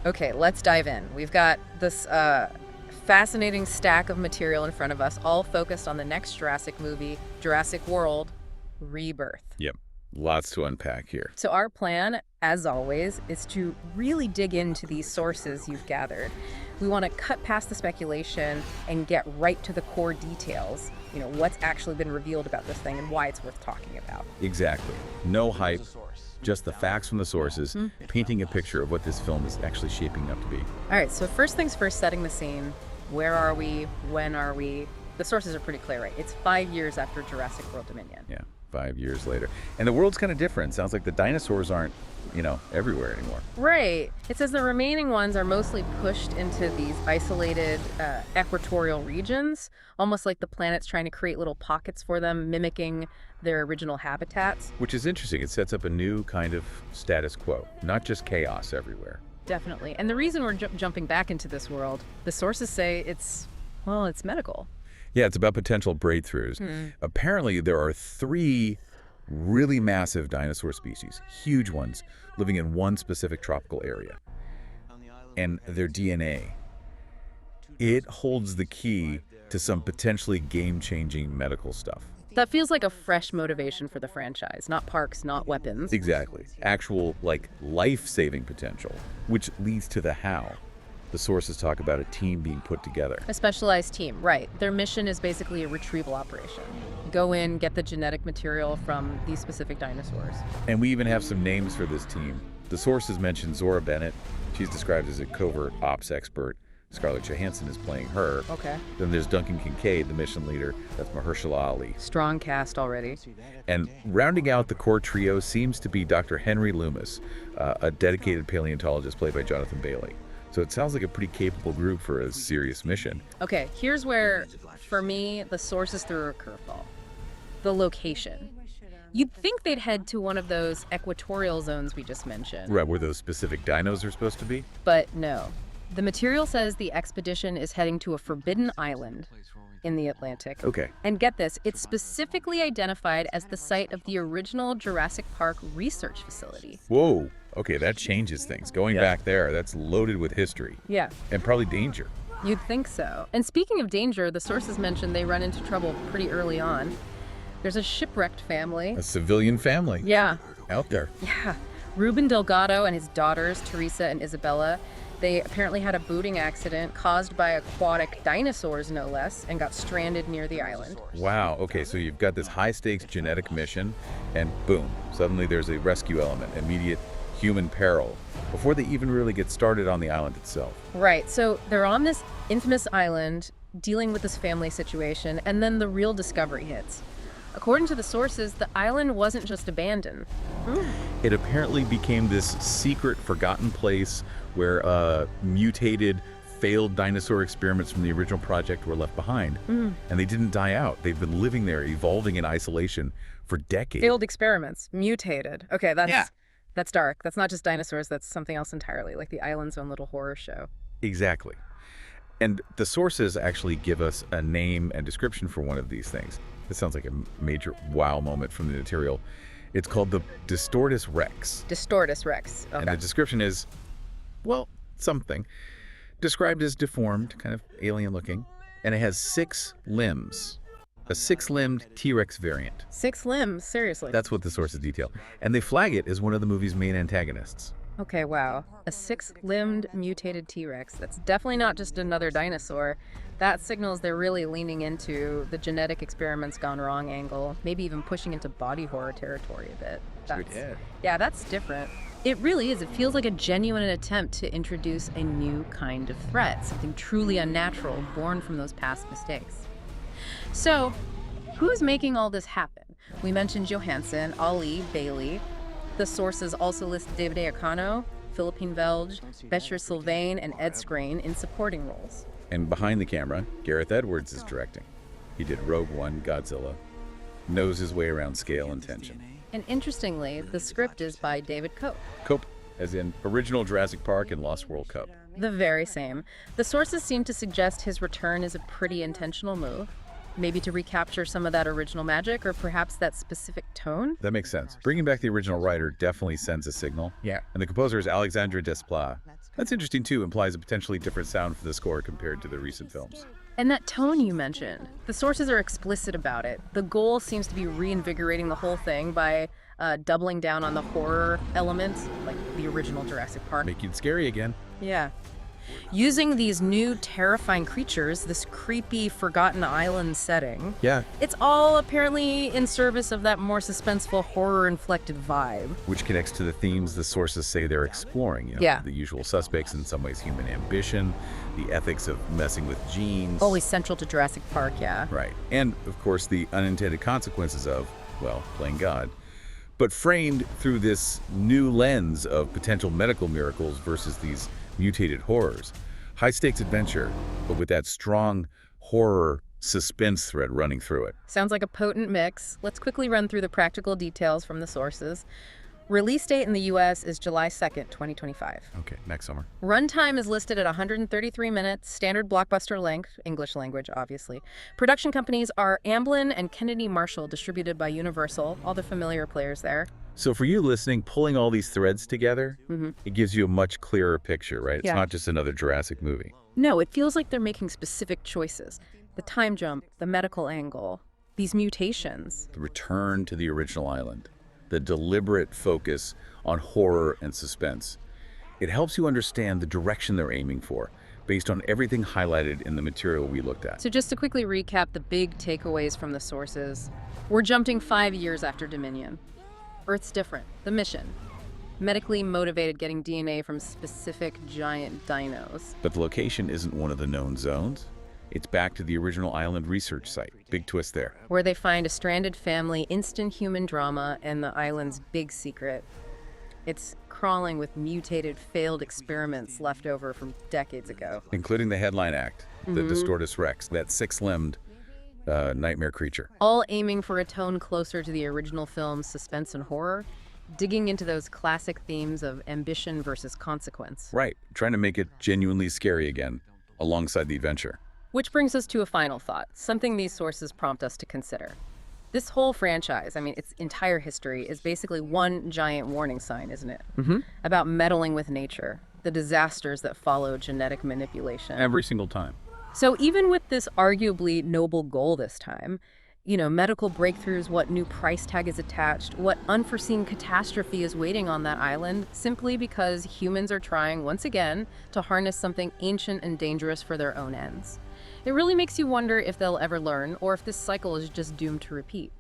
Okay, let's dive in. We've got this fascinating stack of material in front of us, all focused on the next Jurassic movie, Jurassic World: Rebirth. Yep. Lots to unpack here. So our plan, as always, is to really dig into these sources you've gathered. We want to cut past the speculation and get right to the core details. You know, what's actually been revealed about this thing and why it's worth talking about. Exactly. No hype, just the facts from the sources, painting a picture of what this film is actually shaping up to be. All right, so first things first, setting the scene. Where are we? When are we? The sources are pretty clear, right? It's 5 years after Jurassic World Dominion. Yeah, 5 years later. And the world's kind of different. Sounds like the dinosaurs aren't, everywhere anymore. Right. It says the remaining ones are mostly pushed into these isolated equatorial regions, almost like the planet's trying to create little pockets for them, mimicking their original habitats. Which is interesting. It sets up a new kind of status quo, not just chaos everywhere. Definitely. And the reason we're jumping back into this world, the sources say it's medical. Yeah, it's about potential breakthroughs. Apparently, there are 3 really massive dinosaur species, huge ones, living in one specific tropical area. And their DNA, it holds the key to some potentially game-changing medical stuff. That feels like a fresh motivation for the franchise. Not parks, not weapons. Exactly. Actual, life-saving potential, which leads to the how. The sources talk about a team being put together. A specialized team, right. Their mission is basically a retrieval operation. Go in, get the genetic material from these specific dinosaurs. And we even have some names for this team. The sources mention Zora Bennett. She's described as a covert ops expert. Scarlett Johansson is playing her. Okay. Then there's Duncan Kincaid, the mission leader. That's Mahershala Ali. Strong cast already. And rounding out the core trio seems to be Dr. Henry Loomis, a dedicated paleontologist played by Jonathan Bailey. So it sounds like a pretty capable group for a serious mission. Okay, here's where, for me, the sources threw a curveball. The location. You'd think they'd head to one of those equatorial zones we just mentioned. Right, where those specific dinos are supposed to be? But no. The material says the expedition is heading to a forbidden island in the Atlantic. Okay. And get this, it's specifically identified as the site of the original Jurassic Park research facility. Whoa. Okay, that changes things. Going back there, that's loaded with history. Yeah. And probably danger. You'd think so. And speaking of danger, the sources mentioned they run into trouble pretty early on. There's a shipwrecked family. A civilian family. Yeah. Out there. Yeah. Reuben Delgado and his daughters, Teresa and Isabella, they apparently had a boating accident caused by aquatic dinosaurs, no less, and got stranded near the island. Wow. Okay, so you've got this high-stakes genetic mission, and boom, suddenly there's a rescue element, immediate human peril, before they even really get started on the island itself. Right. So they're on this infamous island dealing with this family situation, and then the real discovery hits. According to the sources, the island wasn't just abandoned. It apparently became this secret, forgotten place where mutated, failed dinosaur experiments from the original project were left behind. And they didn't die out. They've been living there, evolving in isolation for decades. Failed experiments, mutated. Okay, that's dark. That's not just dinosaurs, that's something else entirely, like the island's own little horror show. Exactly. And the sources actually give us a name and description for one of these things. This sounds like a major wow moment from the material. It's called the Distortus Rex. Distortus Rex. Okay. And the description is, well, something. Described as deformed, kind of alien looking, and it has 6 limbs. A 6-limbed T-Rex variant. 6 limbs? Seriously? That's what the sources detail. And they flag it as one of the movie's main antagonists. Okay, wow. A 6-limbed mutated T-Rex. That's definitely not just another dinosaur. That signals they're really leaning into the genetic experiments gone wrong angle, maybe even pushing into body horror territory a bit. Yeah, that's different. It really is. It feels like a genuine attempt to introduce a new kind of threat, something truly unnatural, born from those past mistakes. So, who's making all this happen? We mentioned Johansson, Ali, Bailey. The sources also list David Iacono, Philippine Velge, Bechir Sylvain, and Ed Skrein in supporting roles. And behind the camera, Gareth Edwards is directing. He did Rogue One, Godzilla, knows his way around scale and tension. And interestingly, the script is by David Koepp. Koepp, as in original Jurassic Park and Lost World Cup. The very same. The sources seem to suggest his return is a pretty intentional move. maybe to recapture some of that original magic or perhaps that specific tone. That makes sense. Bringing back the original writer definitely sends a signal. Yeah. And the composer is Alexandre Desplat. That's interesting too, implies a potentially different sound for the score compared to the recent films. And that tone you mentioned, the sources are explicit about it. The goal seems to be reinvigorating the whole thing by doubling down on the horror elements, like the original Jurassic Park. Making it scary again. Yeah. Using these new terrifying creatures, this creepy forgotten island setting. Yeah. It's all apparently in service of that more suspenseful, horror-inflected vibe. Which connects to the themes the sources say they're exploring. Yeah. The usual suspects, in some ways human ambition, the ethics of messing with genes. Always central to Jurassic Park, yeah. Right. And, of course, the unintended consequences of, well, playing God. But framed through this new lens of potential medical miracles versus these mutated horrors. High-stakes adventure, but with that strong horror suspense thread running through it. Sounds like a potent mix. Let's quickly run through the practical details from the sources. Release date in the U.S. is July 2nd, 2025. Okay, next summer. Runtime is listed at 133 minutes, standard blockbuster length, English language, obviously. Production companies are Amblin and Kennedy Marshall, distributed by Universal, all the familiar players there. So for you listening, pulling all these threads together, it gives you a much clearer picture, right? It's Yeah. not just another Jurassic movie. No, it feels like they're making specific choices. The time jump, the medical angle, these mutations. The return to the original island, the deliberate focus on horror and suspense. It helps you understand the direction they're aiming for, based on everything highlighted in the material we looked at. So just to quickly recap the big takeaways from the sources, we're jumping 5 years after Dominion. Earth's different. The mission. Medically motivated, getting DNA from specific giant dinos. But the location isn't one of the known zones. It's back to the original island research site. Big twist there. Where they find a stranded family, instant human drama, and the island's big secret. It's crawling with mutated, failed experiments left over from decades ago. Including the headline act, the Distortus Rex, that six-limbed nightmare creature. All aiming for a tone closer to the original film's suspense and horror, digging into those classic themes of ambition versus consequence. Right, trying to make it genuinely scary again, alongside the adventure. Which brings us to a final thought, something these sources prompt us to consider. This whole franchise, its entire history, is basically one giant warning sign, isn't it? About meddling with nature, the disasters that follow genetic manipulation. Every single time. So even with this arguably noble goal this time, medical breakthroughs, what new price tag is attached, what unforeseen catastrophe is waiting on that island, simply because humans are trying, once again, to harness something ancient and dangerous for their own ends. It really makes you wonder if they'll ever learn, or if this cycle is just doomed to repeat.